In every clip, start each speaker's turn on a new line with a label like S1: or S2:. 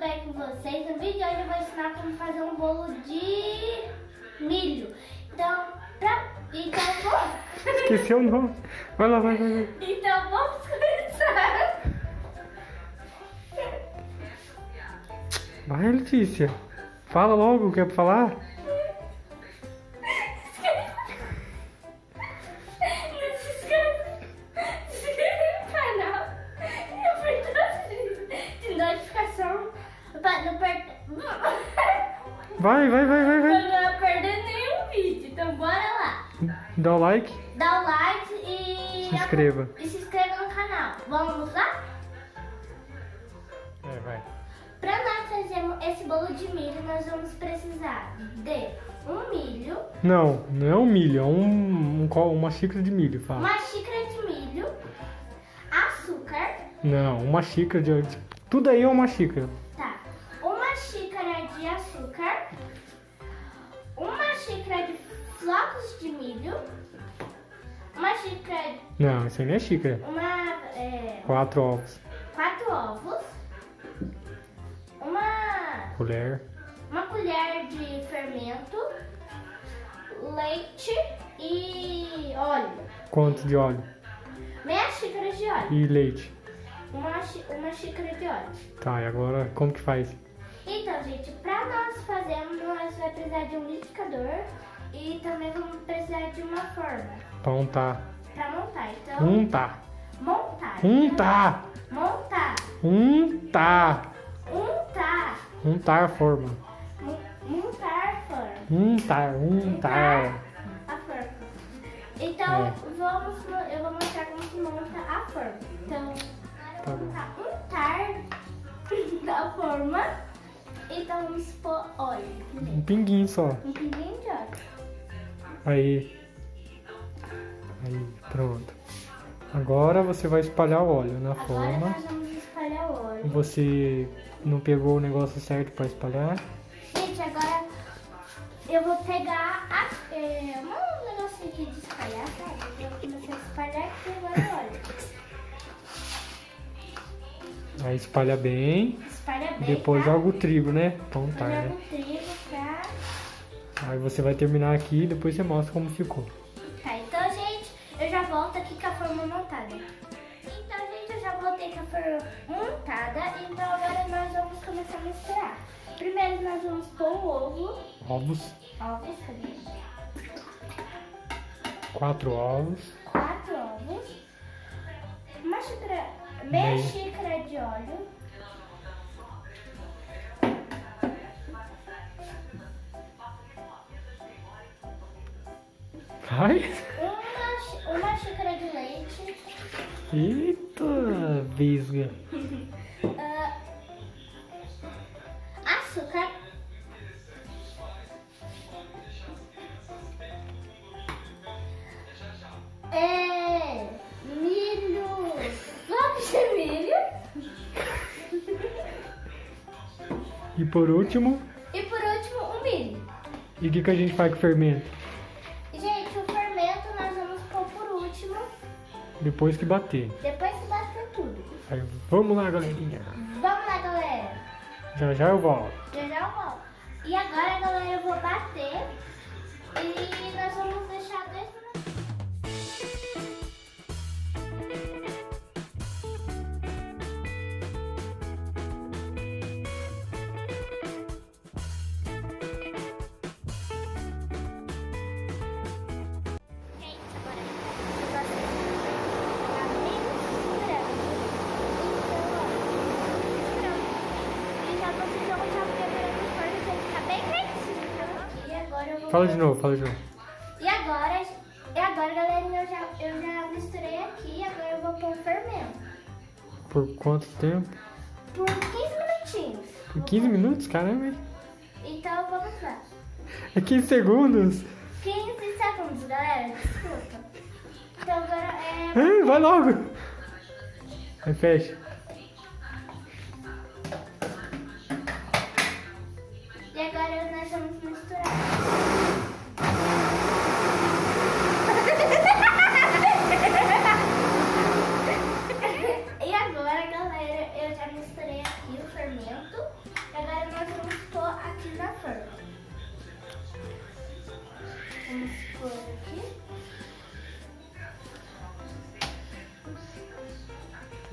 S1: bem com vocês? No vídeo de hoje eu vou ensinar como fazer um bolo de milho.
S2: Esqueci o nome. Vai lá, vai.
S1: Então vamos começar.
S2: Vai, Letícia. Fala logo o que é pra falar.
S1: Não se inscreve no canal e aperta de notificação para não perder.
S2: Vai.
S1: Para não perder nenhum vídeo. Então bora lá.
S2: Dá o like.
S1: Dá o like e
S2: Se inscreva.
S1: E se inscreva no canal. Vamos lá?
S2: Vai.
S1: Para nós fazermos esse bolo de milho, nós vamos precisar de um milho,
S2: Não é um milho, é uma xícara de milho, fala.
S1: uma xícara de milho, açúcar,
S2: Não, uma xícara de... Tudo aí é uma xícara.
S1: tá? Uma xícara de açúcar, uma xícara de flocos de milho, uma xícara,
S2: Não, isso aí não é xícara. 4 ovos.
S1: 4 ovos,
S2: Colher.
S1: uma colher de fermento, leite e óleo.
S2: Quanto de óleo?
S1: Meia xícara de óleo.
S2: E leite.
S1: Uma xícara de óleo.
S2: Tá, e agora como que faz?
S1: Então, gente, para nós fazermos, nós vamos precisar de um liquidificador e também vamos precisar de uma forma
S2: Pra untar.
S1: para montar. Então,
S2: Untar.
S1: montar.
S2: Untar.
S1: Montar.
S2: Untar.
S1: Untar.
S2: Untar a forma.
S1: Montar a forma.
S2: Untar.
S1: A forma. Então,
S2: É.
S1: eu vou mostrar como se monta a forma. Então,
S2: Tá
S1: vamos
S2: bom.
S1: untar da forma. Então, vamos pôr óleo.
S2: Um pinguinho só.
S1: Um pinguinho de óleo.
S2: Aí, pronto. Agora você vai espalhar o óleo na
S1: Agora
S2: forma.
S1: nós vamos espalhar o óleo.
S2: Você não pegou o negócio certo para espalhar?
S1: Gente, agora eu vou pegar um negocinho aqui de espalhar, sabe? Eu vou começar a espalhar aqui agora, olha.
S2: Aí espalha bem.
S1: Espalha bem,
S2: Depois
S1: tá?
S2: joga o trigo, né? Pra untar,
S1: Eu
S2: né?
S1: jogo o trigo pra...
S2: Aí você vai terminar aqui e depois você mostra como ficou.
S1: Tá, então, gente, eu já volto aqui com a forma montada. Então, gente, eu já voltei com a forma montada. Então, agora nós vamos começar a misturar. Primeiro, nós vamos pôr o ovo.
S2: Ovos.
S1: Ovos, cadê?
S2: 4 ovos.
S1: 4 ovos. Uma xícara, meia
S2: Meia.
S1: xícara de óleo.
S2: Vai.
S1: Uma xícara de leite.
S2: Eita, visga.
S1: Açúcar. Milho. Flocos de milho.
S2: E por último,
S1: E por último, o milho.
S2: e o que a gente faz com o fermento?
S1: Gente, o fermento nós vamos pôr por último.
S2: Depois que bater.
S1: Depois que bater tudo.
S2: Aí, vamos lá, galerinha.
S1: Vamos lá, galera.
S2: Já eu volto.
S1: Já eu volto. E agora, galera, eu vou bater. E nós vamos deixar 2 minutos. Gente, agora eu gosto de e já vocês vão já preparando os fornos pra ficar bem quentinho. E agora eu vou...
S2: Fala de novo.
S1: E agora, galerinha, eu já misturei aqui. Agora eu vou pôr o fermento.
S2: Por quanto tempo?
S1: Por 15 minutinhos.
S2: Por 15 minutos? Caramba, hein?
S1: Então vamos lá.
S2: É 15 segundos.
S1: 15 segundos, galera. Desculpa. Então agora
S2: Vai logo. Aí fecha.
S1: E agora nós vamos misturar. E agora, galera, eu já misturei aqui o fermento.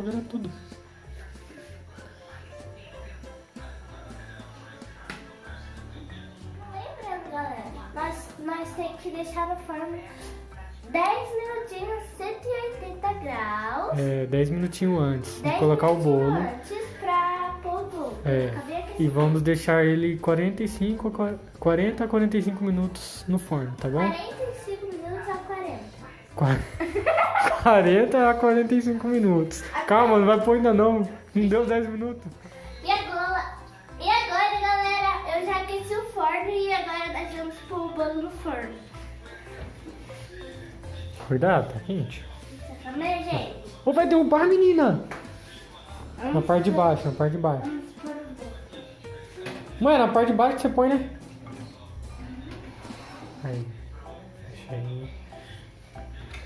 S2: pra virar tudo.
S1: Lembrando, galera, nós temos que deixar no forno 10 minutinhos, 180 graus.
S2: 10 minutinhos antes de
S1: 10
S2: colocar o
S1: minutinhos
S2: bolo.
S1: antes pra pôr o bolo. Cadê aquele
S2: E vamos deixar ele 40 a 45 minutos no forno, tá bom?
S1: 45 minutos a 40.
S2: 40 a 45 minutos. Calma, não vai pôr ainda não. Não deu 10 minutos.
S1: E agora, galera, eu já aqueci o forno e agora nós vamos pôr o bolo no forno.
S2: Cuidado, tá quente.
S1: Tá vendo, gente?
S2: Ou vai derrubar, menina? Na parte de baixo, na parte de baixo.
S1: Vamos pôr o bolo.
S2: Mãe, na parte de baixo que você põe, né? Aí. Fecha aí.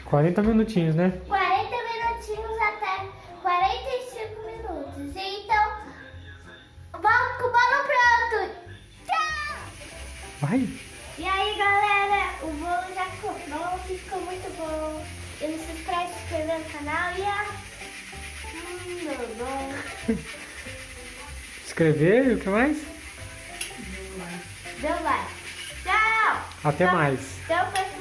S2: 40 minutinhos, né?
S1: 40 minutinhos até 45 minutos. Então, vamos com o bolo pronto. Tchau!
S2: Vai.
S1: E aí, galera, o bolo já ficou pronto, ficou muito bom. E não se esquece de se inscrever no canal e deu bom.
S2: Escrever e o que mais?
S1: Deu like. Tchau!
S2: Até mais.
S1: Então, pessoal.